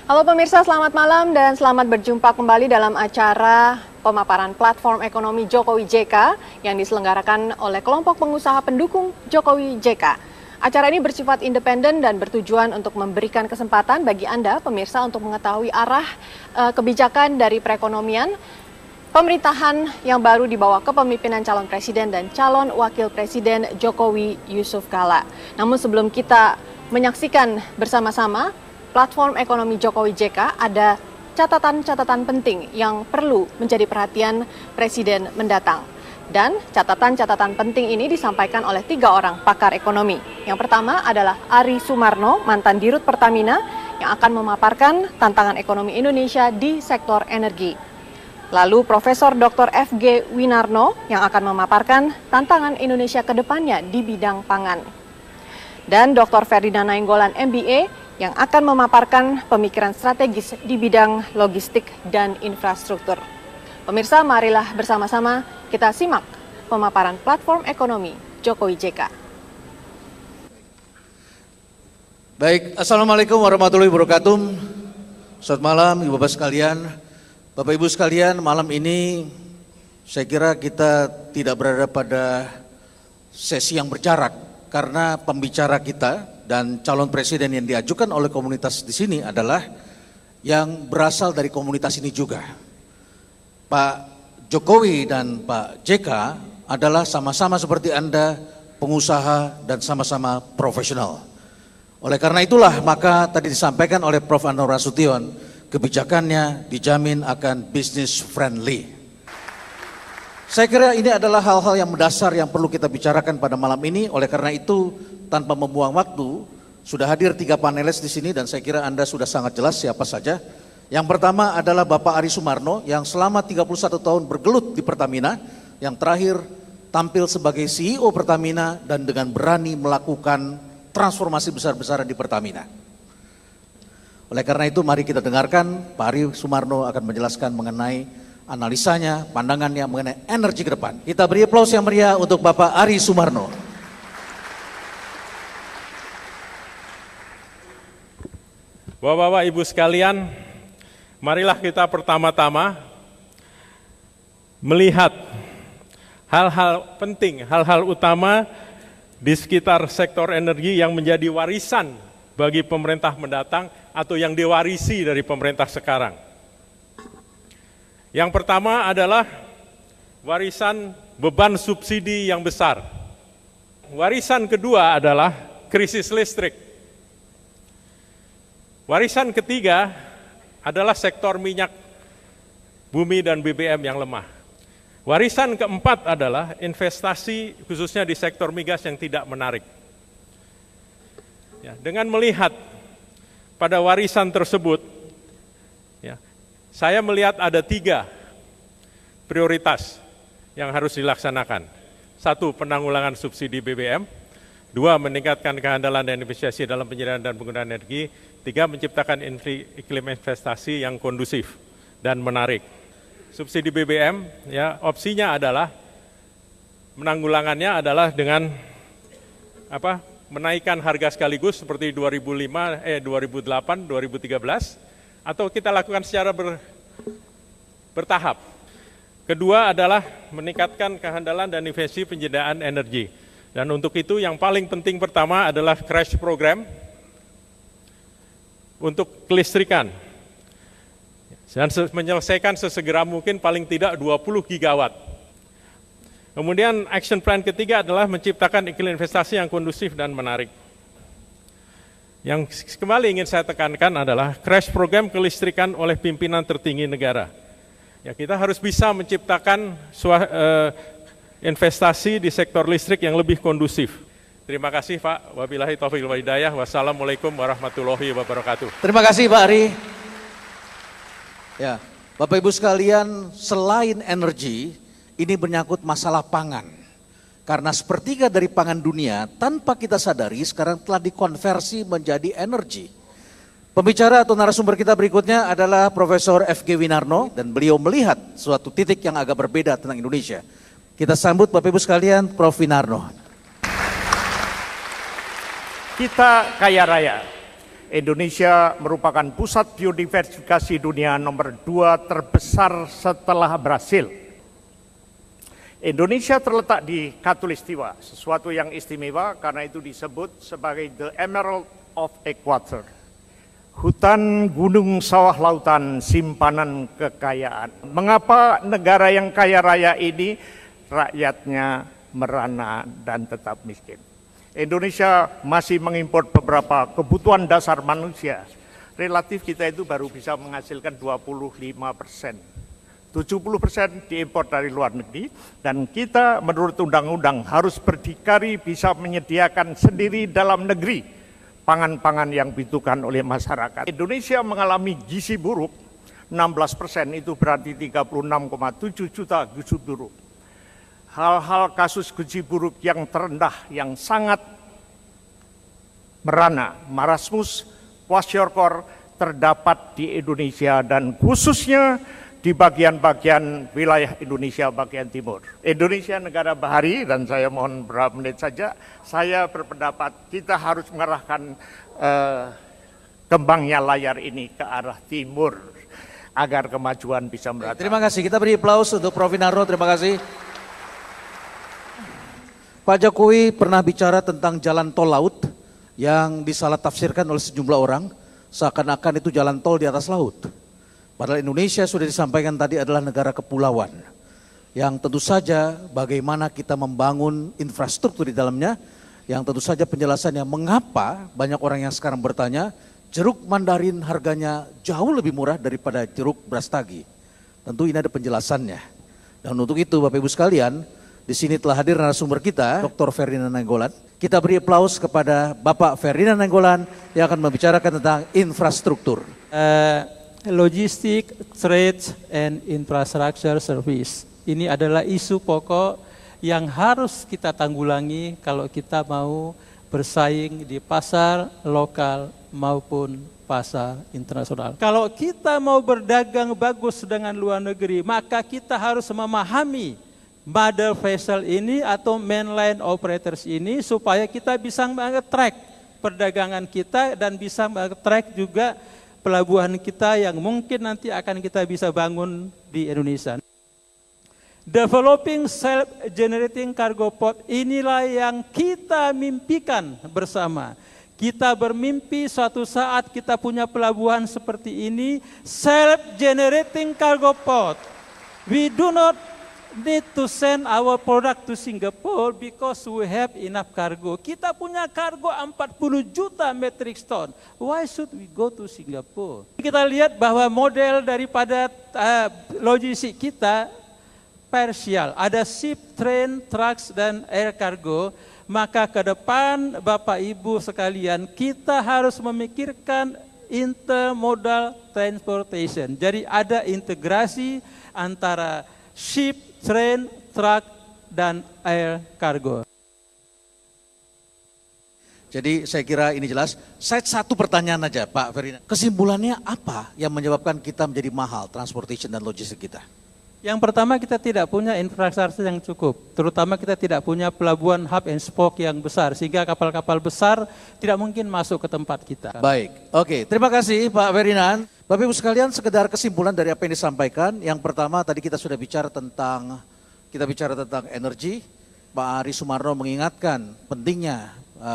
Halo pemirsa, selamat malam dan selamat berjumpa kembali dalam acara pemaparan platform ekonomi Jokowi JK yang diselenggarakan oleh kelompok pengusaha pendukung Jokowi JK. Acara ini bersifat independen dan bertujuan untuk memberikan kesempatan bagi Anda, pemirsa, untuk mengetahui arah kebijakan dari perekonomian pemerintahan yang baru di bawah kepemimpinan calon presiden dan calon wakil presiden Jokowi Yusuf Kala. Namun sebelum kita menyaksikan bersama-sama platform ekonomi Jokowi JK, ada catatan-catatan penting yang perlu menjadi perhatian Presiden mendatang. Dan catatan-catatan penting ini disampaikan oleh 3 orang pakar ekonomi. Yang pertama adalah Ari Sumarno, mantan Dirut Pertamina, yang akan memaparkan tantangan ekonomi Indonesia di sektor energi. Lalu Profesor Dr. FG Winarno yang akan memaparkan tantangan Indonesia ke depannya di bidang pangan. Dan Dr. Ferdinand Nainggolan MBA yang akan memaparkan pemikiran strategis di bidang logistik dan infrastruktur. Pemirsa, marilah bersama-sama kita simak pemaparan platform ekonomi Jokowi JK. Baik, Assalamualaikum warahmatullahi wabarakatuh. Selamat malam Ibu-Bapak sekalian. Bapak Ibu sekalian, malam ini saya kira kita tidak berada pada sesi yang berjarak karena pembicara kita dan calon presiden yang diajukan oleh komunitas di sini adalah yang berasal dari komunitas ini juga. Pak Jokowi dan Pak JK adalah sama-sama seperti Anda pengusaha dan sama-sama profesional. Oleh karena itulah maka tadi disampaikan oleh Prof. Anwar Nasution, kebijakannya dijamin akan business friendly. Saya kira ini adalah hal-hal yang mendasar yang perlu kita bicarakan pada malam ini. Oleh karena itu, tanpa membuang waktu, sudah hadir 3 panelis di sini dan saya kira Anda sudah sangat jelas siapa saja. Yang pertama adalah Bapak Ari Sumarno yang selama 31 tahun bergelut di Pertamina, yang terakhir tampil sebagai CEO Pertamina dan dengan berani melakukan transformasi besar-besaran di Pertamina. Oleh karena itu, mari kita dengarkan Pak Ari Sumarno akan menjelaskan mengenai analisanya, pandangannya mengenai energi ke depan. Kita beri aplaus yang meriah untuk Bapak Ari Sumarno. Bapak-bapak, Ibu sekalian, marilah kita pertama-tama melihat hal-hal penting, hal-hal utama di sekitar sektor energi yang menjadi warisan bagi pemerintah mendatang atau yang diwarisi dari pemerintah sekarang. Yang pertama adalah warisan beban subsidi yang besar. Warisan kedua adalah krisis listrik. Warisan ketiga adalah sektor minyak bumi dan BBM yang lemah. Warisan keempat adalah investasi khususnya di sektor migas yang tidak menarik. Ya, dengan melihat pada warisan tersebut, ya, saya melihat ada 3 prioritas yang harus dilaksanakan. 1, penanggulangan subsidi BBM. 2, meningkatkan kehandalan dan efisiensi dalam penyediaan dan penggunaan energi. 3, menciptakan iklim investasi yang kondusif dan menarik. Subsidi BBM, ya, opsinya adalah menanggulangannya adalah dengan menaikkan harga sekaligus seperti 2008, 2013, atau kita lakukan secara bertahap. Kedua adalah meningkatkan kehandalan dan efisiensi penyediaan energi. Dan untuk itu yang paling penting pertama adalah crash program untuk kelistrikan. Dan menyelesaikan sesegera mungkin paling tidak 20 gigawatt. Kemudian action plan ketiga adalah menciptakan iklim investasi yang kondusif dan menarik. Yang kembali ingin saya tekankan adalah crash program kelistrikan oleh pimpinan tertinggi negara. Ya, kita harus bisa menciptakan investasi di sektor listrik yang lebih kondusif. Terima kasih Pak. Wabillahi taufiq wal hidayah. Wassalamualaikum warahmatullahi wabarakatuh. Terima kasih Pak Ari. Ya, Bapak Ibu sekalian, selain energi, ini menyangkut masalah pangan. Karena sepertiga dari pangan dunia tanpa kita sadari sekarang telah dikonversi menjadi energi. Pembicara atau narasumber kita berikutnya adalah Profesor FG Winarno dan beliau melihat suatu titik yang agak berbeda tentang Indonesia. Kita sambut Bapak Ibu sekalian, Prof. Winarno. Kita kaya raya, Indonesia merupakan pusat biodiversifikasi dunia nomor 2 terbesar setelah Brasil. Indonesia terletak di Khatulistiwa, sesuatu yang istimewa karena itu disebut sebagai the Emerald of Equator. Hutan, gunung, sawah, lautan, simpanan kekayaan. Mengapa negara yang kaya raya ini rakyatnya merana dan tetap miskin? Indonesia masih mengimpor beberapa kebutuhan dasar manusia. Relatif kita itu baru bisa menghasilkan 25%. 70% diimpor dari luar negeri, dan kita menurut undang-undang harus berdikari bisa menyediakan sendiri dalam negeri pangan-pangan yang dibutuhkan oleh masyarakat. Indonesia mengalami gizi buruk 16%, itu berarti 36,7 juta gizi buruk. Hal-hal kasus gizi buruk yang terendah, yang sangat merana, marasmus, kwashiorkor, terdapat di Indonesia dan khususnya di bagian-bagian wilayah Indonesia bagian timur. Indonesia negara bahari, dan saya mohon beberapa menit saja, saya berpendapat kita harus mengarahkan kembangnya layar ini ke arah timur agar kemajuan bisa merata. Terima kasih, kita beri aplaus untuk Prof. Winarno, terima kasih. Pak Jokowi pernah bicara tentang jalan tol laut yang disalah tafsirkan oleh sejumlah orang, seakan-akan itu jalan tol di atas laut. Padahal Indonesia sudah disampaikan tadi adalah negara kepulauan, yang tentu saja bagaimana kita membangun infrastruktur di dalamnya, yang tentu saja penjelasannya mengapa banyak orang yang sekarang bertanya, jeruk mandarin harganya jauh lebih murah daripada jeruk brastagi. Tentu ini ada penjelasannya. Dan untuk itu Bapak Ibu sekalian, di sini telah hadir narasumber kita, Dr. Ferdinand Nainggolan. Kita beri aplaus kepada Bapak Ferdinand Nainggolan yang akan membicarakan tentang infrastruktur. Logistik, trade, and infrastructure service. Ini adalah isu pokok yang harus kita tanggulangi kalau kita mau bersaing di pasar lokal maupun pasar internasional. Kalau kita mau berdagang bagus dengan luar negeri, maka kita harus memahami mother vessel ini atau mainline operators ini supaya kita bisa meng-track perdagangan kita dan bisa meng-track juga pelabuhan kita yang mungkin nanti akan kita bisa bangun di Indonesia. Developing self-generating cargo port inilah yang kita mimpikan bersama. Kita bermimpi suatu saat kita punya pelabuhan seperti ini, self-generating cargo port. We do not need to send our product to Singapore because we have enough cargo. Kita punya kargo 40 juta metric ton. Why should we go to Singapore? Kita lihat bahwa model daripada logistik kita parsial. Ada ship, train, trucks, dan air cargo. Maka ke depan Bapak Ibu sekalian, kita harus memikirkan intermodal transportation. Jadi ada integrasi antara ship, train, truck, dan air cargo. Jadi saya kira ini jelas. Saya satu pertanyaan aja Pak Ferdinand. Kesimpulannya apa yang menyebabkan kita menjadi mahal transportation dan logistik kita? Yang pertama, kita tidak punya infrastruktur yang cukup. Terutama kita tidak punya pelabuhan hub and spoke yang besar, sehingga kapal-kapal besar tidak mungkin masuk ke tempat kita. Baik, oke. Terima kasih Pak Ferdinand. Bapak Ibu sekalian, sekedar kesimpulan dari apa yang disampaikan. Yang pertama, tadi kita sudah bicara tentang energi. Pak Ari Sumarno mengingatkan pentingnya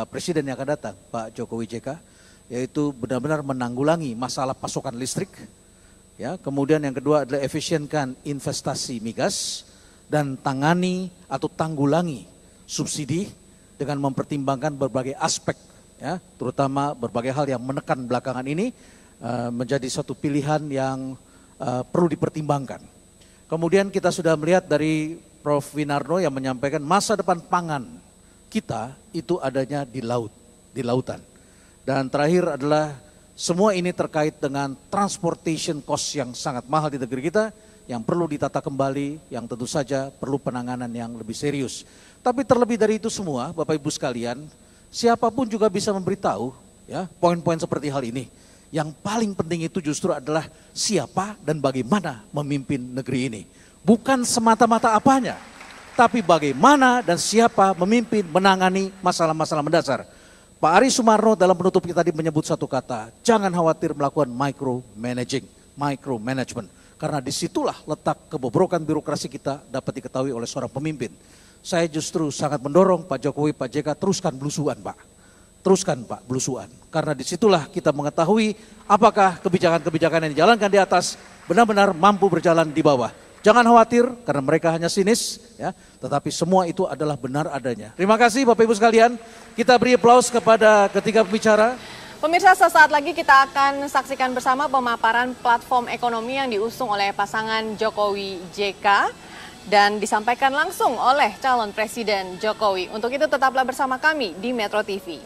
Presiden yang akan datang, Pak Jokowi JK, yaitu benar-benar menanggulangi masalah pasokan listrik. Ya, kemudian yang kedua adalah efisienkan investasi migas dan tangani atau tanggulangi subsidi dengan mempertimbangkan berbagai aspek, ya, terutama berbagai hal yang menekan belakangan ini menjadi suatu pilihan yang perlu dipertimbangkan. Kemudian kita sudah melihat dari Prof. Winarno yang menyampaikan masa depan pangan kita itu adanya di laut, di lautan. Dan terakhir adalah semua ini terkait dengan transportation cost yang sangat mahal di negeri kita, yang perlu ditata kembali, yang tentu saja perlu penanganan yang lebih serius. Tapi terlebih dari itu semua, Bapak Ibu sekalian, siapapun juga bisa memberitahu ya poin-poin seperti hal ini. Yang paling penting itu justru adalah siapa dan bagaimana memimpin negeri ini. Bukan semata-mata apanya, tapi bagaimana dan siapa memimpin menangani masalah-masalah mendasar. Pak Ari Sumarno dalam penutupnya tadi menyebut satu kata, jangan khawatir melakukan micromanagement. Karena disitulah letak kebobrokan birokrasi kita dapat diketahui oleh seorang pemimpin. Saya justru sangat mendorong Pak Jokowi, Pak JK teruskan belusuan Pak. Teruskan Pak belusuan. Karena disitulah kita mengetahui apakah kebijakan-kebijakan yang dijalankan di atas benar-benar mampu berjalan di bawah. Jangan khawatir karena mereka hanya sinis, ya, tetapi semua itu adalah benar adanya. Terima kasih Bapak Ibu sekalian. Kita beri aplaus kepada ketiga pembicara. Pemirsa, sesaat lagi kita akan saksikan bersama pemaparan platform ekonomi yang diusung oleh pasangan Jokowi JK dan disampaikan langsung oleh calon Presiden Jokowi. Untuk itu tetaplah bersama kami di Metro TV.